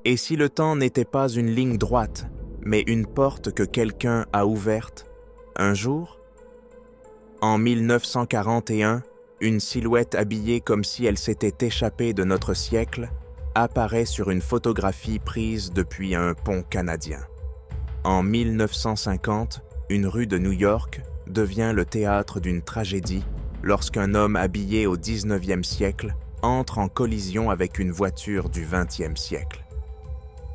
Et si le temps n'était pas une ligne droite, mais une porte que quelqu'un a ouverte, un jour? En 1941, une silhouette habillée comme si elle s'était échappée de notre siècle apparaît sur une photographie prise depuis un pont canadien. En 1950, une rue de New York devient le théâtre d'une tragédie lorsqu'un homme habillé au 19e siècle entre en collision avec une voiture du 20e siècle.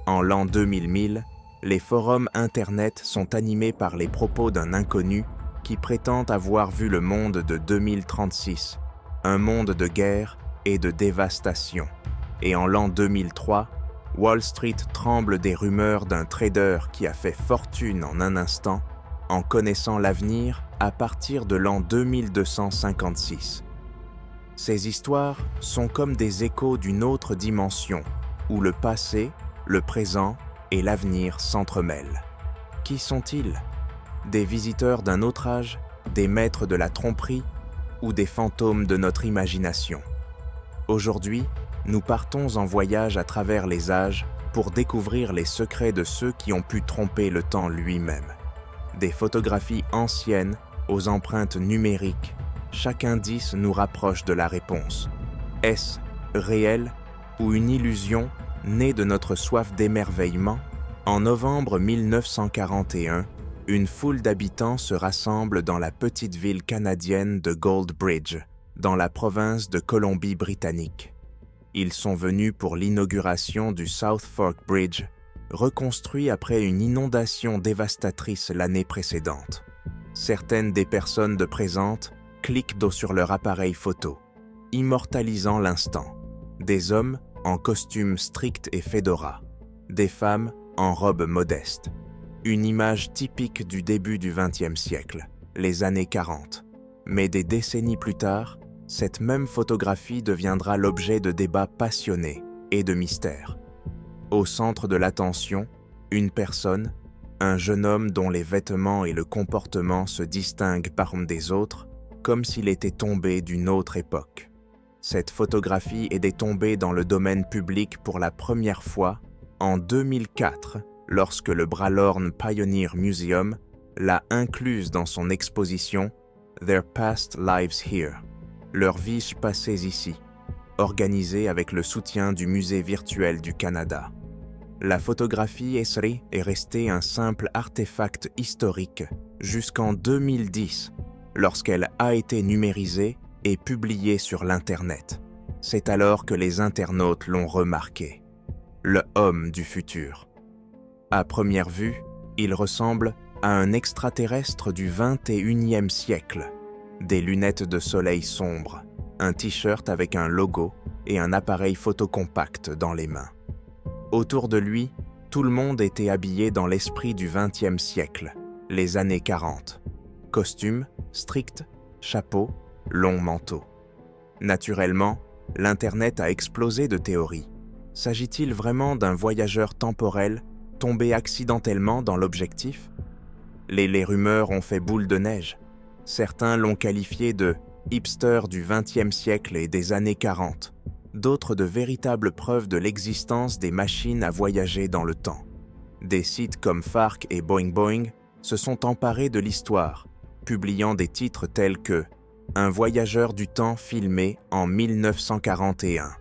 En l'an 2000, les forums Internet sont animés par les propos d'un inconnu qui prétend avoir vu le monde de 2036, un monde de guerre et de dévastation. Et en l'an 2003, Wall Street tremble des rumeurs d'un trader qui a fait fortune en un instant en connaissant l'avenir à partir de l'an 2256. Ces histoires sont comme des échos d'une autre dimension où le passé, le présent et l'avenir s'entremêlent. Qui sont-ils? Des visiteurs d'un autre âge, des maîtres de la tromperie ou des fantômes de notre imagination? Aujourd'hui, nous partons en voyage à travers les âges pour découvrir les secrets de ceux qui ont pu tromper le temps lui-même. Des photographies anciennes aux empreintes numériques, chaque indice nous rapproche de la réponse. Est-ce réel ou une illusion née de notre soif d'émerveillement? En novembre 1941, une foule d'habitants se rassemble dans la petite ville canadienne de Goldbridge, dans la province de Colombie-Britannique. Ils sont venus pour l'inauguration du South Fork Bridge, reconstruit après une inondation dévastatrice l'année précédente. Certaines des personnes de présentes cliquent sur leur appareil photo, immortalisant l'instant. Des hommes en costume strict et fedora, des femmes en robe modeste. Une image typique du début du XXe siècle, les années 40. Mais des décennies plus tard, cette même photographie deviendra l'objet de débats passionnés et de mystères. Au centre de l'attention, une personne, un jeune homme dont les vêtements et le comportement se distinguent parmi des autres, comme s'il était tombé d'une autre époque. Cette photographie est tombée dans le domaine public pour la première fois en 2004, lorsque le Bralorne Pioneer Museum l'a incluse dans son exposition Their Past Lives Here, leurs vies passées ici, organisée avec le soutien du Musée virtuel du Canada. La photographie est restée un simple artefact historique jusqu'en 2010, lorsqu'elle a été numérisée et publiée sur l'Internet. C'est alors que les internautes l'ont remarqué. Le homme du futur. À première vue, il ressemble à un extraterrestre du 21e siècle. Des lunettes de soleil sombres, un t-shirt avec un logo et un appareil photo compact dans les mains. Autour de lui, tout le monde était habillé dans l'esprit du XXe siècle, les années 40. Costume, strict, chapeau, long manteau. Naturellement, l'Internet a explosé de théories. S'agit-il vraiment d'un voyageur temporel tombé accidentellement dans l'objectif? Les rumeurs ont fait boule de neige. Certains l'ont qualifié de hipster du XXe siècle et des années 40, d'autres de véritables preuves de l'existence des machines à voyager dans le temps. Des sites comme Fark et Boing Boing se sont emparés de l'histoire, publiant des titres tels que « Un voyageur du temps filmé en 1941 ».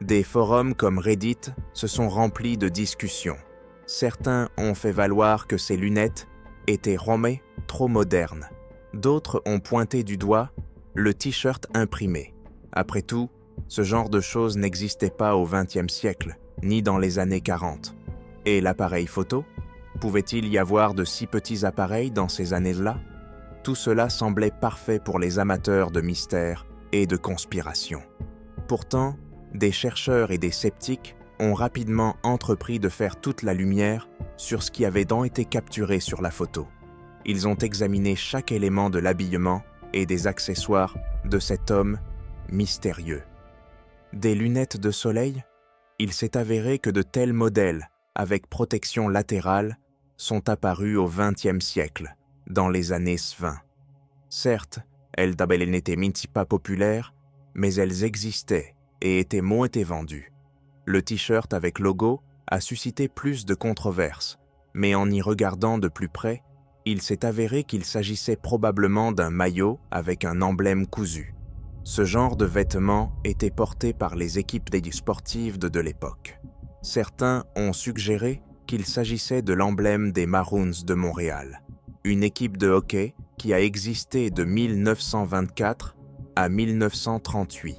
Des forums comme Reddit se sont remplis de discussions. Certains ont fait valoir que ces lunettes étaient romées, trop modernes. D'autres ont pointé du doigt le t-shirt imprimé. Après tout, ce genre de choses n'existait pas au XXe siècle, ni dans les années 40. Et l'appareil photo? Pouvait-il y avoir de si petits appareils dans ces années-là? Tout cela semblait parfait pour les amateurs de mystère et de conspiration. Pourtant, des chercheurs et des sceptiques ont rapidement entrepris de faire toute la lumière sur ce qui avait donc été capturé sur la photo. Ils ont examiné chaque élément de l'habillement et des accessoires de cet homme mystérieux. Des lunettes de soleil? Il s'est avéré que de tels modèles, avec protection latérale, sont apparus au XXe siècle, dans les années 20. Certes, elles n'étaient pas populaires, mais elles existaient et étaient moins vendues. Le t-shirt avec logo a suscité plus de controverses, mais en y regardant de plus près, il s'est avéré qu'il s'agissait probablement d'un maillot avec un emblème cousu. Ce genre de vêtements était porté par les équipes sportives de l'époque. Certains ont suggéré qu'il s'agissait de l'emblème des Maroons de Montréal, une équipe de hockey qui a existé de 1924 à 1938.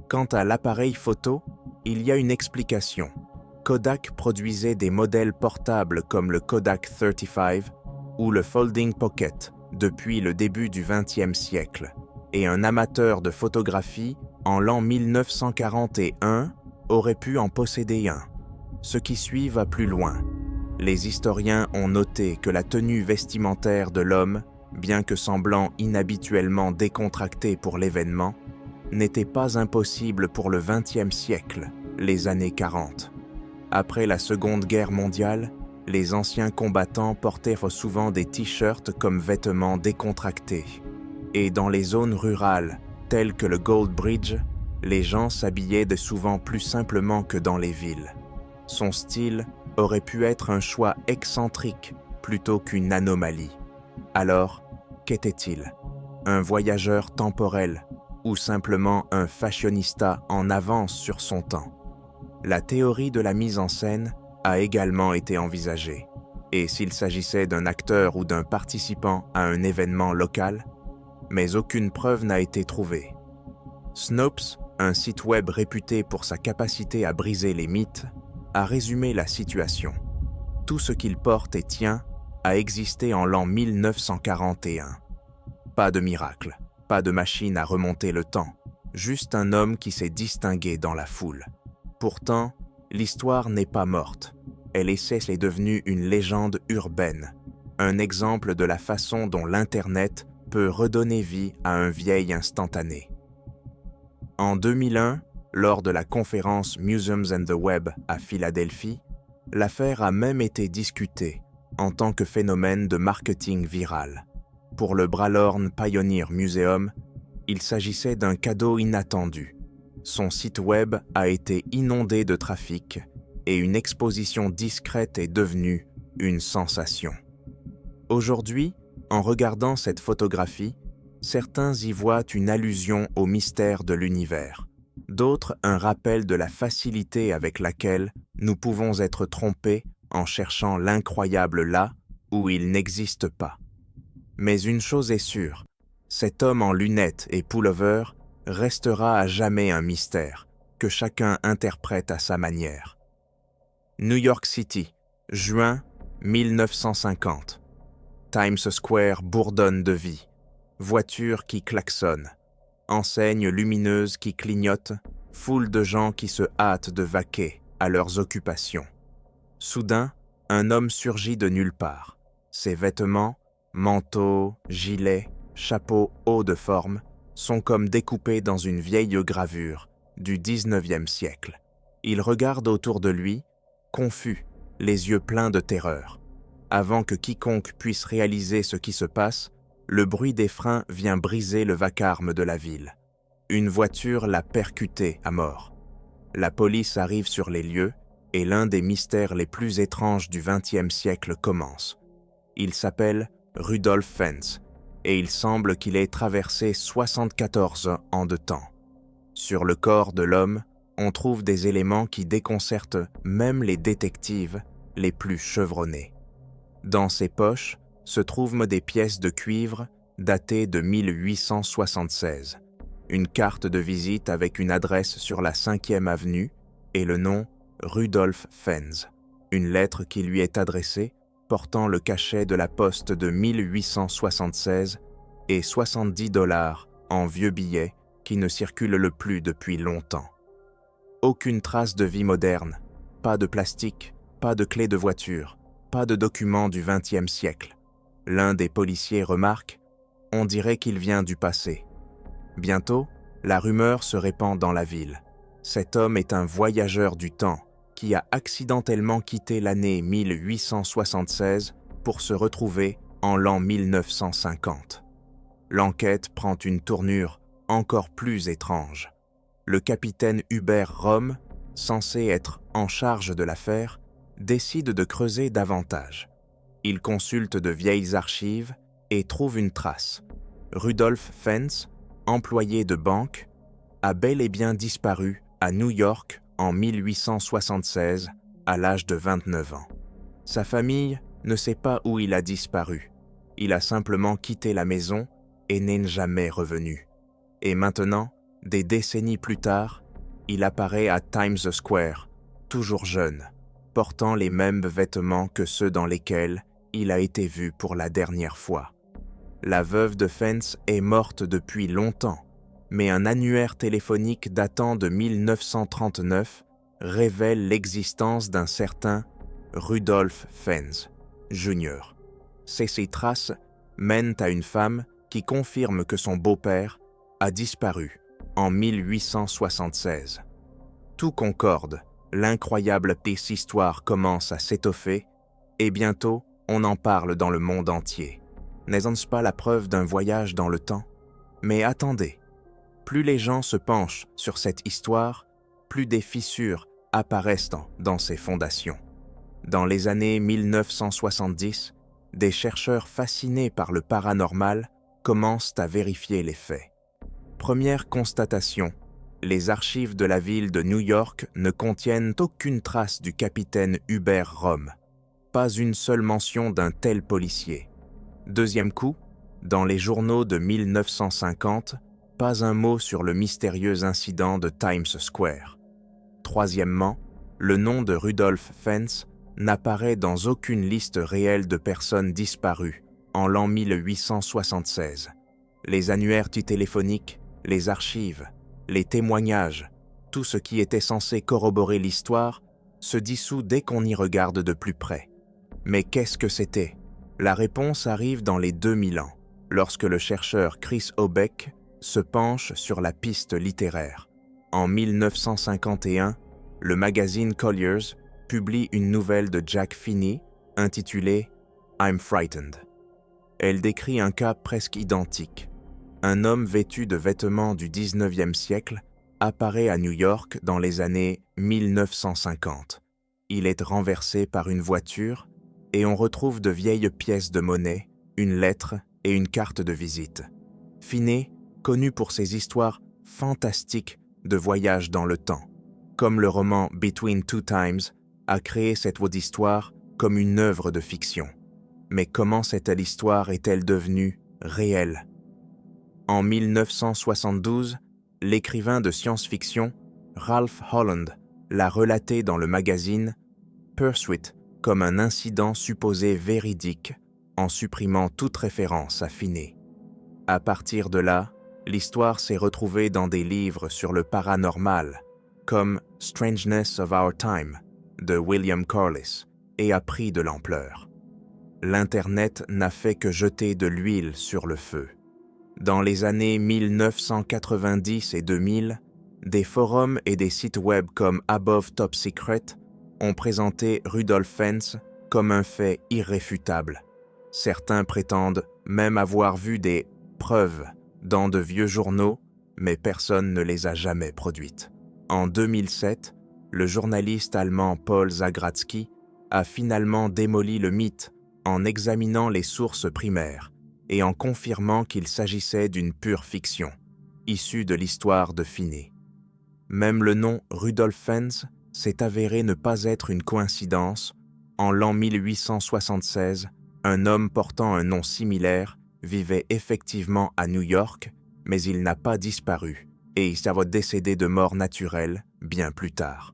Quant à l'appareil photo, il y a une explication. Kodak produisait des modèles portables comme le Kodak 35 ou le Folding Pocket depuis le début du XXe siècle, et un amateur de photographie en l'an 1941 aurait pu en posséder un. Ce qui suit va plus loin. Les historiens ont noté que la tenue vestimentaire de l'homme, bien que semblant inhabituellement décontractée pour l'événement, n'était pas impossible pour le XXe siècle, les années 40. Après la Seconde Guerre mondiale, les anciens combattants portèrent souvent des t-shirts comme vêtements décontractés. Et dans les zones rurales, telles que le Gold Bridge, les gens s'habillaient de souvent plus simplement que dans les villes. Son style aurait pu être un choix excentrique plutôt qu'une anomalie. Alors, qu'était-il? Un voyageur temporel ou simplement un fashionista en avance sur son temps? La théorie de la mise en scène a également été envisagée, et s'il s'agissait d'un acteur ou d'un participant à un événement local, mais aucune preuve n'a été trouvée. Snopes, un site web réputé pour sa capacité à briser les mythes, a résumé la situation. Tout ce qu'il porte et tient a existé en l'an 1941. Pas de miracle, pas de machine à remonter le temps, juste un homme qui s'est distingué dans la foule. Pourtant, l'histoire n'est pas morte. Elle est devenue une légende urbaine, un exemple de la façon dont l'Internet peut redonner vie à un vieil instantané. En 2001, lors de la conférence Museums and the Web à Philadelphie, l'affaire a même été discutée en tant que phénomène de marketing viral. Pour le Bralorne Pioneer Museum, il s'agissait d'un cadeau inattendu. Son site web a été inondé de trafic et une exposition discrète est devenue une sensation. Aujourd'hui, en regardant cette photographie, certains y voient une allusion au mystère de l'univers, d'autres un rappel de la facilité avec laquelle nous pouvons être trompés en cherchant l'incroyable là où il n'existe pas. Mais une chose est sûre, cet homme en lunettes et pullover restera à jamais un mystère que chacun interprète à sa manière. New York City, juin 1950. Times Square bourdonne de vie. Voitures qui klaxonnent. Enseignes lumineuses qui clignotent. Foule de gens qui se hâtent de vaquer à leurs occupations. Soudain, un homme surgit de nulle part. Ses vêtements, manteau, gilet, chapeau haut de forme, sont comme découpés dans une vieille gravure du XIXe siècle. Il regarde autour de lui, confus, les yeux pleins de terreur. Avant que quiconque puisse réaliser ce qui se passe, le bruit des freins vient briser le vacarme de la ville. Une voiture l'a percuté à mort. La police arrive sur les lieux et l'un des mystères les plus étranges du XXe siècle commence. Il s'appelle Rudolph Fentz et il semble qu'il ait traversé 74 ans de temps. Sur le corps de l'homme, on trouve des éléments qui déconcertent même les détectives les plus chevronnés. Dans ses poches se trouvent des pièces de cuivre datées de 1876, une carte de visite avec une adresse sur la 5e avenue et le nom Rudolph Fentz, une lettre qui lui est adressée portant le cachet de la poste de 1876 et $70 en vieux billets qui ne circulent plus depuis longtemps. Aucune trace de vie moderne, pas de plastique, pas de clé de voiture, pas de documents du XXe siècle. L'un des policiers remarque « On dirait qu'il vient du passé ». Bientôt, la rumeur se répand dans la ville. Cet homme est un voyageur du temps qui a accidentellement quitté l'année 1876 pour se retrouver en l'an 1950. L'enquête prend une tournure encore plus étrange. Le capitaine Hubert Rome, censé être en charge de l'affaire, décide de creuser davantage. Il consulte de vieilles archives et trouve une trace. Rudolph Fentz, employé de banque, a bel et bien disparu à New York en 1876 à l'âge de 29 ans. Sa famille ne sait pas où il a disparu. Il a simplement quitté la maison et n'est jamais revenu. Et maintenant, des décennies plus tard, il apparaît à Times Square, toujours jeune, portant les mêmes vêtements que ceux dans lesquels il a été vu pour la dernière fois. La veuve de Fentz est morte depuis longtemps, mais un annuaire téléphonique datant de 1939 révèle l'existence d'un certain Rudolph Fentz, Jr. Ces traces mènent à une femme qui confirme que son beau-père a disparu en 1876. Tout concorde, l'incroyable histoire commence à s'étoffer et bientôt on en parle dans le monde entier. N'est-ce pas la preuve d'un voyage dans le temps? Mais attendez, plus les gens se penchent sur cette histoire, plus des fissures apparaissent dans ses fondations. Dans les années 1970, des chercheurs fascinés par le paranormal commencent à vérifier les faits. Première constatation, les archives de la ville de New York ne contiennent aucune trace du capitaine Hubert Rome. Pas une seule mention d'un tel policier. Deuxième coup, dans les journaux de 1950, pas un mot sur le mystérieux incident de Times Square. Troisièmement, le nom de Rudolph Fentz n'apparaît dans aucune liste réelle de personnes disparues en l'an 1876. Les annuaires téléphoniques, les archives, les témoignages, tout ce qui était censé corroborer l'histoire se dissout dès qu'on y regarde de plus près. Mais qu'est-ce que c'était? La réponse arrive dans les 2000 ans, lorsque le chercheur Chris Obeck se penche sur la piste littéraire. En 1951, le magazine Collier's publie une nouvelle de Jack Finney intitulée « I'm Frightened ». Elle décrit un cas presque identique. Un homme vêtu de vêtements du 19e siècle apparaît à New York dans les années 1950. Il est renversé par une voiture et on retrouve de vieilles pièces de monnaie, une lettre et une carte de visite. Finney, connu pour ses histoires fantastiques de voyage dans le temps, comme le roman Between Two Times, a créé cette histoire comme une œuvre de fiction. Mais comment cette histoire est-elle devenue réelle? En 1972, l'écrivain de science-fiction Ralph Holland l'a relaté dans le magazine Pursuit comme un incident supposé véridique en supprimant toute référence à Finney. À partir de là, l'histoire s'est retrouvée dans des livres sur le paranormal, comme Strangeness of Our Time de William Corliss, et a pris de l'ampleur. L'Internet n'a fait que jeter de l'huile sur le feu. Dans les années 1990 et 2000, des forums et des sites web comme Above Top Secret ont présenté Rudolph Fentz comme un fait irréfutable. Certains prétendent même avoir vu des preuves dans de vieux journaux, mais personne ne les a jamais produites. En 2007, le journaliste allemand Paul Zagradsky a finalement démoli le mythe en examinant les sources primaires et en confirmant qu'il s'agissait d'une pure fiction, issue de l'histoire de Finney. Même le nom Rudolph Fentz s'est avéré ne pas être une coïncidence. En l'an 1876, un homme portant un nom similaire vivait effectivement à New York, mais il n'a pas disparu et il s'est décédé de mort naturelle bien plus tard.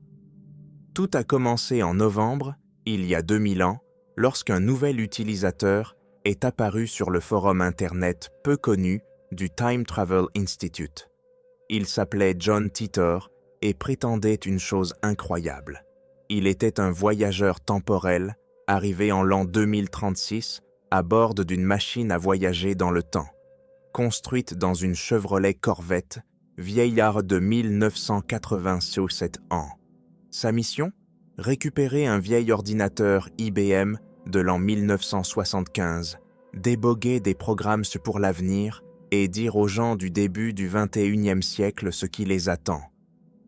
Tout a commencé en novembre, il y a 2000 ans, lorsqu'un nouvel utilisateur est apparu sur le forum Internet peu connu du Time Travel Institute. Il s'appelait John Titor et prétendait une chose incroyable. Il était un voyageur temporel arrivé en l'an 2036 à bord d'une machine à voyager dans le temps, construite dans une Chevrolet Corvette, vieillard de 1987 ans. Sa mission? Récupérer un vieil ordinateur IBM de l'an 1975, déboguer des programmes pour l'avenir et dire aux gens du début du XXIe siècle ce qui les attend.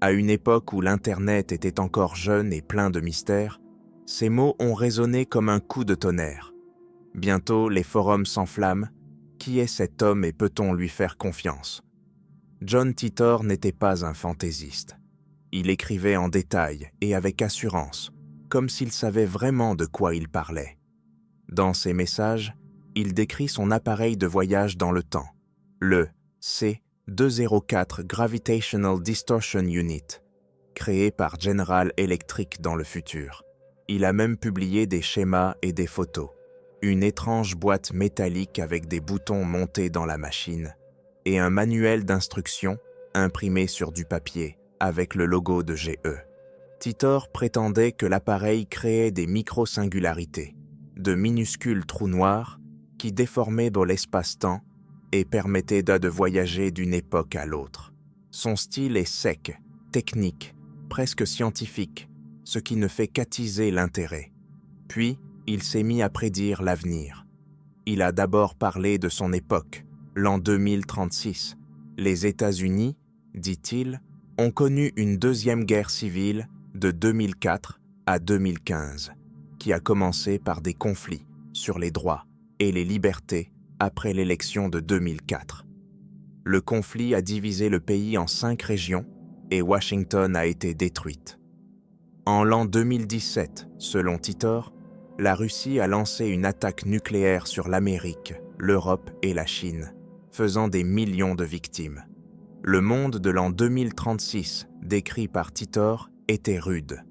À une époque où l'Internet était encore jeune et plein de mystères, ces mots ont résonné comme un coup de tonnerre. Bientôt, les forums s'enflamment. Qui est cet homme et peut-on lui faire confiance? John Titor n'était pas un fantaisiste. Il écrivait en détail et avec assurance, comme s'il savait vraiment de quoi il parlait. Dans ses messages, il décrit son appareil de voyage dans le temps, le C204 Gravitational Distortion Unit, créé par General Electric dans le futur. Il a même publié des schémas et des photos. Une étrange boîte métallique avec des boutons montés dans la machine et un manuel d'instructions imprimé sur du papier avec le logo de GE. Titor prétendait que l'appareil créait des microsingularités, de minuscules trous noirs qui déformaient dans l'espace-temps et permettaient de voyager d'une époque à l'autre. Son style est sec, technique, presque scientifique, ce qui ne fait qu'attiser l'intérêt. Puis, il s'est mis à prédire l'avenir. Il a d'abord parlé de son époque, l'an 2036. Les États-Unis, dit-il, ont connu une deuxième guerre civile de 2004 à 2015, qui a commencé par des conflits sur les droits et les libertés après l'élection de 2004. Le conflit a divisé le pays en 5 régions et Washington a été détruite. En l'an 2017, selon Titor, la Russie a lancé une attaque nucléaire sur l'Amérique, l'Europe et la Chine, faisant des millions de victimes. Le monde de l'an 2036, décrit par Titor, était rude.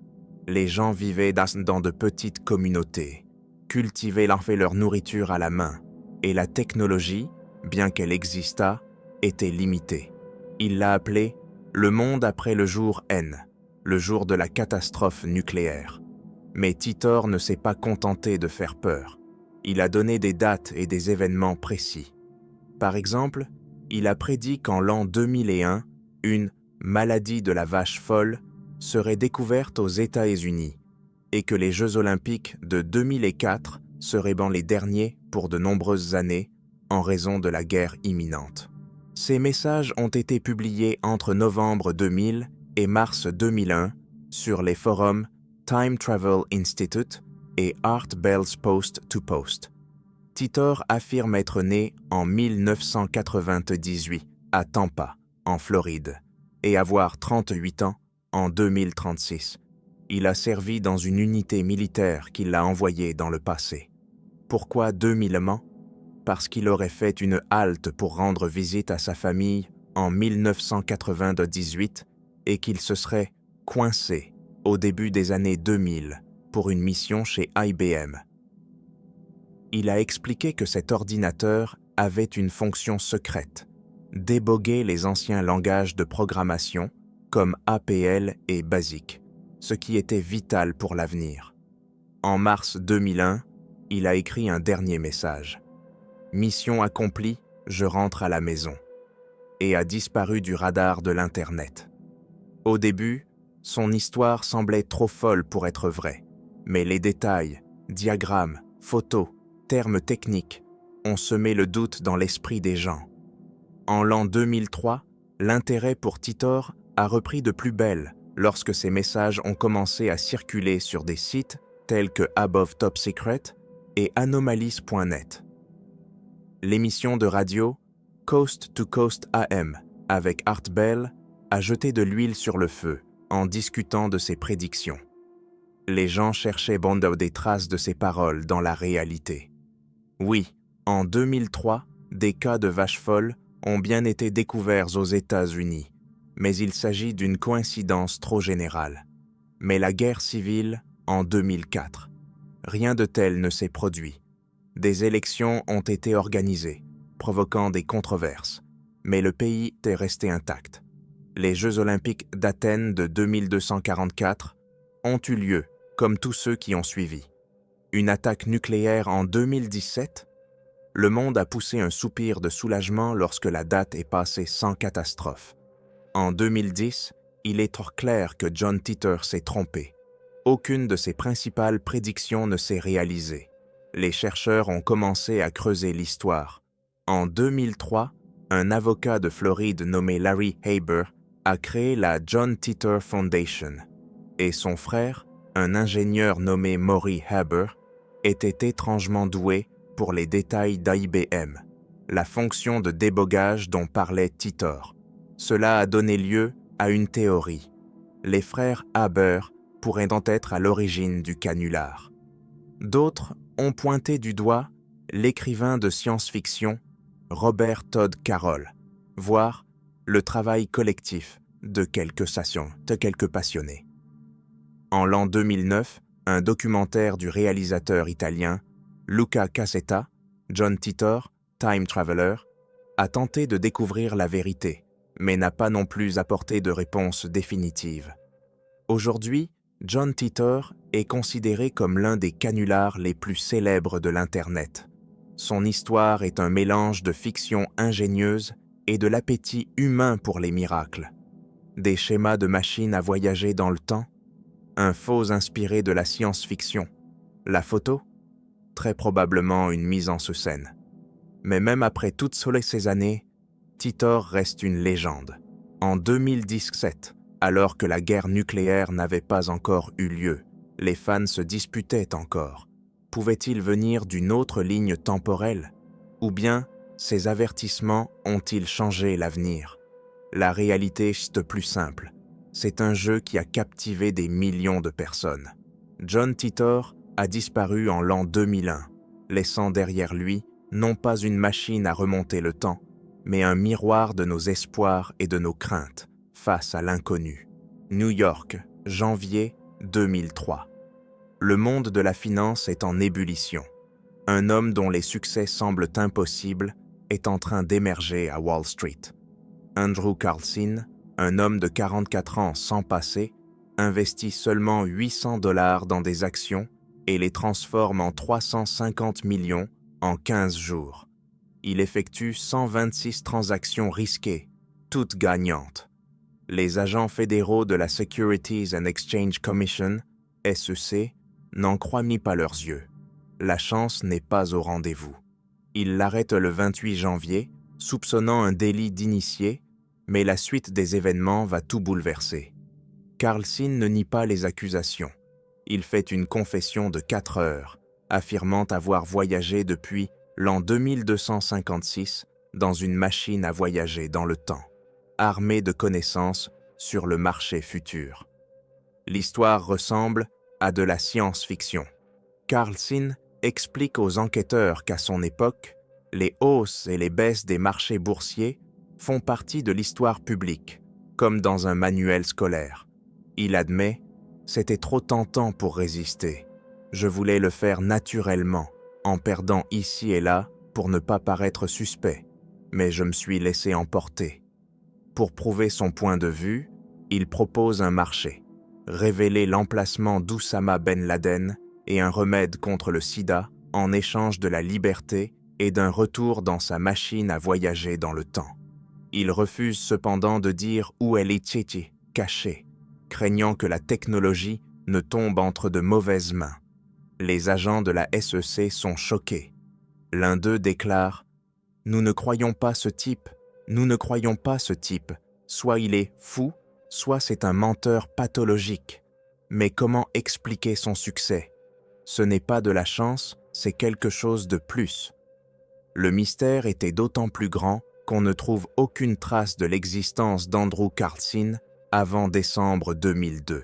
Les gens vivaient dans de petites communautés, cultivaient leur nourriture à la main, et la technologie, bien qu'elle existât, était limitée. Il l'a appelé « le monde après le jour N », le jour de la catastrophe nucléaire. Mais Titor ne s'est pas contenté de faire peur. Il a donné des dates et des événements précis. Par exemple, il a prédit qu'en l'an 2001, une « maladie de la vache folle » serait découverte aux États-Unis et que les Jeux olympiques de 2004 seraient les derniers pour de nombreuses années en raison de la guerre imminente. Ces messages ont été publiés entre novembre 2000 et mars 2001 sur les forums Time Travel Institute et Art Bell's Post to Post. Titor affirme être né en 1998 à Tampa, en Floride, et avoir 38 ans en 2036. Il a servi dans une unité militaire qui l'a envoyé dans le passé. Pourquoi 2000 ans? Parce qu'il aurait fait une halte pour rendre visite à sa famille en 1998 et qu'il se serait coincé au début des années 2000 pour une mission chez IBM. Il a expliqué que cet ordinateur avait une fonction secrète, déboguer les anciens langages de programmation comme APL et BASIC, ce qui était vital pour l'avenir. En mars 2001, il a écrit un dernier message. « Mission accomplie, je rentre à la maison » et a disparu du radar de l'Internet. Au début, son histoire semblait trop folle pour être vraie, mais les détails, diagrammes, photos, termes techniques ont semé le doute dans l'esprit des gens. En l'an 2003, l'intérêt pour Titor a repris de plus belle lorsque ces messages ont commencé à circuler sur des sites tels que Above Top Secret et Anomalies.net. L'émission de radio Coast to Coast AM avec Art Bell a jeté de l'huile sur le feu en discutant de ses prédictions. Les gens cherchaient des traces de ses paroles dans la réalité. Oui, en 2003, des cas de vaches folles ont bien été découverts aux États-Unis, mais il s'agit d'une coïncidence trop générale. Mais la guerre civile, en 2004, rien de tel ne s'est produit. Des élections ont été organisées, provoquant des controverses, mais le pays est resté intact. Les Jeux olympiques d'Athènes de 2244 ont eu lieu, comme tous ceux qui ont suivi. Une attaque nucléaire en 2017? Le monde a poussé un soupir de soulagement lorsque la date est passée sans catastrophe. En 2010, il est trop clair que John Titor s'est trompé. Aucune de ses principales prédictions ne s'est réalisée. Les chercheurs ont commencé à creuser l'histoire. En 2003, un avocat de Floride nommé Larry Haber a créé la John Titor Foundation, et son frère, un ingénieur nommé Maury Haber, était étrangement doué pour les détails d'IBM, la fonction de débogage dont parlait Titor. Cela a donné lieu à une théorie. Les frères Haber pourraient donc être à l'origine du canular. D'autres ont pointé du doigt l'écrivain de science-fiction Robert Todd Carroll, voire le travail collectif de quelques passionnés. En l'an 2009, un documentaire du réalisateur italien Luca Cassetta, John Titor, Time Traveler, a tenté de découvrir la vérité, mais n'a pas non plus apporté de réponse définitive. Aujourd'hui, John Titor est considéré comme l'un des canulars les plus célèbres de l'Internet. Son histoire est un mélange de fiction ingénieuse et de l'appétit humain pour les miracles. Des schémas de machines à voyager dans le temps, un faux inspiré de la science-fiction. La photo? Très probablement une mise en scène. Mais même après toutes ces années, Titor reste une légende. En 2017, alors que la guerre nucléaire n'avait pas encore eu lieu, les fans se disputaient encore. Pouvait-il venir d'une autre ligne temporelle? Ou bien, ces avertissements ont-ils changé l'avenir? La réalité est plus simple. C'est un jeu qui a captivé des millions de personnes. John Titor a disparu en l'an 2001, laissant derrière lui non pas une machine à remonter le temps, mais un miroir de nos espoirs et de nos craintes face à l'inconnu. New York, janvier 2003. Le monde de la finance est en ébullition. Un homme dont les succès semblent impossibles est en train d'émerger à Wall Street. Andrew Carlson, un homme de 44 ans sans passé, investit seulement $800 dans des actions et les transforme en 350 millions en 15 jours. Il effectue 126 transactions risquées, toutes gagnantes. Les agents fédéraux de la Securities and Exchange Commission, SEC, n'en croient ni pas leurs yeux. La chance n'est pas au rendez-vous. Ils l'arrêtent le 28 janvier, soupçonnant un délit d'initié, mais la suite des événements va tout bouleverser. Carlson ne nie pas les accusations. Il fait une confession de 4 heures, affirmant avoir voyagé depuis l'an 2256 dans une machine à voyager dans le temps, armé de connaissances sur le marché futur. L'histoire ressemble à de la science-fiction. Carlson explique aux enquêteurs qu'à son époque, les hausses et les baisses des marchés boursiers font partie de l'histoire publique, comme dans un manuel scolaire. Il admet « C'était trop tentant pour résister. Je voulais le faire naturellement, en perdant ici et là pour ne pas paraître suspect, mais je me suis laissé emporter. » Pour prouver son point de vue, il propose un marché, révéler l'emplacement d'Oussama Ben Laden et un remède contre le sida en échange de la liberté et d'un retour dans sa machine à voyager dans le temps. Il refuse cependant de dire où elle est cachée, craignant que la technologie ne tombe entre de mauvaises mains. Les agents de la SEC sont choqués. L'un d'eux déclare « Nous ne croyons pas ce type, soit il est fou, soit c'est un menteur pathologique. Mais comment expliquer son succès? Ce n'est pas de la chance, c'est quelque chose de plus. » Le mystère était d'autant plus grand qu'on ne trouve aucune trace de l'existence d'Andrew Carlson avant décembre 2002.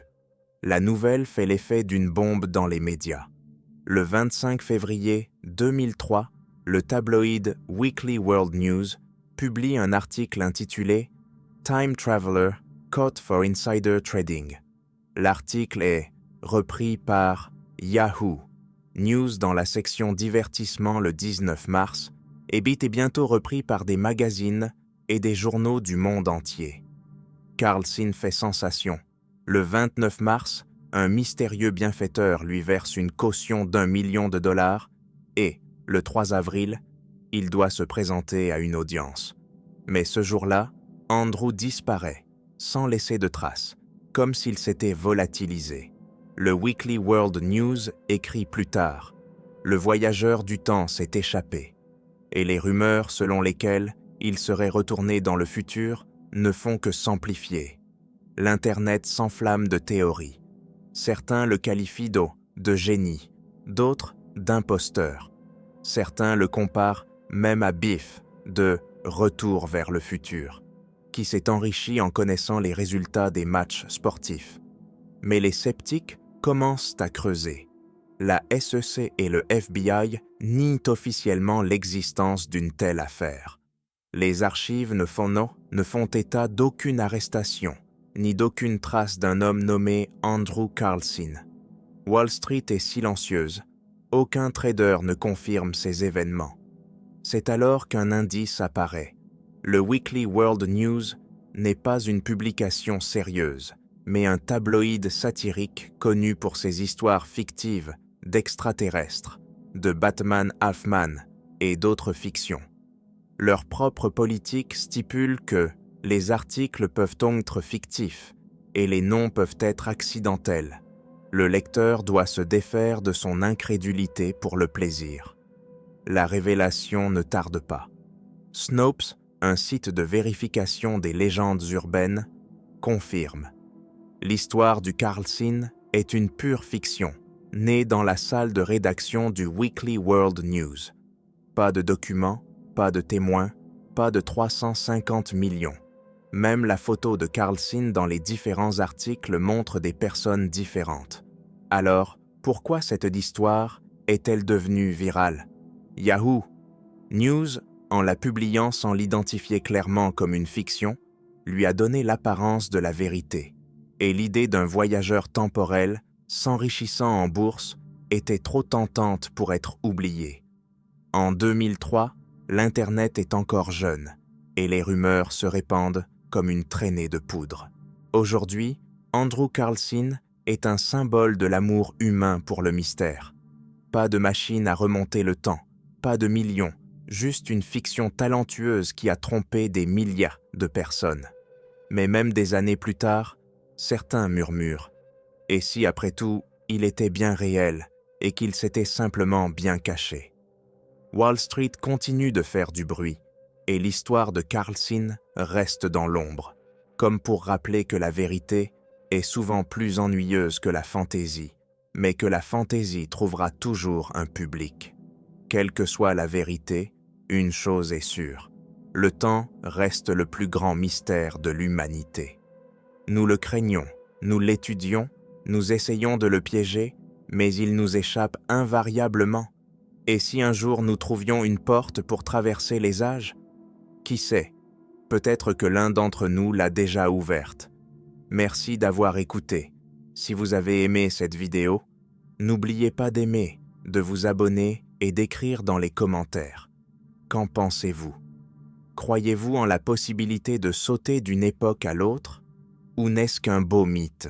La nouvelle fait l'effet d'une bombe dans les médias. Le 25 février 2003, le tabloïd Weekly World News publie un article intitulé « Time Traveler Caught for Insider Trading ». L'article est repris par Yahoo News dans la section divertissement le 19 mars et est bientôt repris par des magazines et des journaux du monde entier. Carlson fait sensation. Le 29 mars, un mystérieux bienfaiteur lui verse une caution d'1 million de dollars et, le 3 avril, il doit se présenter à une audience. Mais ce jour-là, Andrew disparaît, sans laisser de traces, comme s'il s'était volatilisé. Le Weekly World News écrit plus tard « Le voyageur du temps s'est échappé » et les rumeurs selon lesquelles il serait retourné dans le futur ne font que s'amplifier. L'Internet s'enflamme de théories. Certains le qualifient de génie, d'autres d'imposteur. Certains le comparent même à Biff, de Retour vers le futur, qui s'est enrichi en connaissant les résultats des matchs sportifs. Mais les sceptiques commencent à creuser. La SEC et le FBI nient officiellement l'existence d'une telle affaire. Les archives ne font état d'aucune arrestation, ni d'aucune trace d'un homme nommé Andrew Carlson. Wall Street est silencieuse. Aucun trader ne confirme ces événements. C'est alors qu'un indice apparaît. Le Weekly World News n'est pas une publication sérieuse, mais un tabloïd satirique connu pour ses histoires fictives d'extraterrestres, de Batman Halfman et d'autres fictions. Leur propre politique stipule que les articles peuvent être fictifs et les noms peuvent être accidentels. Le lecteur doit se défaire de son incrédulité pour le plaisir. La révélation ne tarde pas. Snopes, un site de vérification des légendes urbaines, confirme. L'histoire du Carlson est une pure fiction, née dans la salle de rédaction du Weekly World News. Pas de documents, pas de témoins, pas de 350 millions. Même la photo de Carlson dans les différents articles montre des personnes différentes. Alors, pourquoi cette histoire est-elle devenue virale? Yahoo News, en la publiant sans l'identifier clairement comme une fiction, lui a donné l'apparence de la vérité, et l'idée d'un voyageur temporel s'enrichissant en bourse était trop tentante pour être oubliée. En 2003, l'Internet est encore jeune, et les rumeurs se répandent comme une traînée de poudre. Aujourd'hui, Andrew Carlson est un symbole de l'amour humain pour le mystère. Pas de machine à remonter le temps, pas de millions, juste une fiction talentueuse qui a trompé des milliards de personnes. Mais même des années plus tard, certains murmurent. Et si, après tout, il était bien réel et qu'il s'était simplement bien caché? Wall Street continue de faire du bruit, et l'histoire de Carlson reste dans l'ombre, comme pour rappeler que la vérité est souvent plus ennuyeuse que la fantaisie, mais que la fantaisie trouvera toujours un public. Quelle que soit la vérité, une chose est sûre, le temps reste le plus grand mystère de l'humanité. Nous le craignons, nous l'étudions, nous essayons de le piéger, mais il nous échappe invariablement. Et si un jour nous trouvions une porte pour traverser les âges? Qui sait? Peut-être que l'un d'entre nous l'a déjà ouverte. Merci d'avoir écouté. Si vous avez aimé cette vidéo, n'oubliez pas d'aimer, de vous abonner et d'écrire dans les commentaires. Qu'en pensez-vous? Croyez-vous en la possibilité de sauter d'une époque à l'autre? Ou n'est-ce qu'un beau mythe?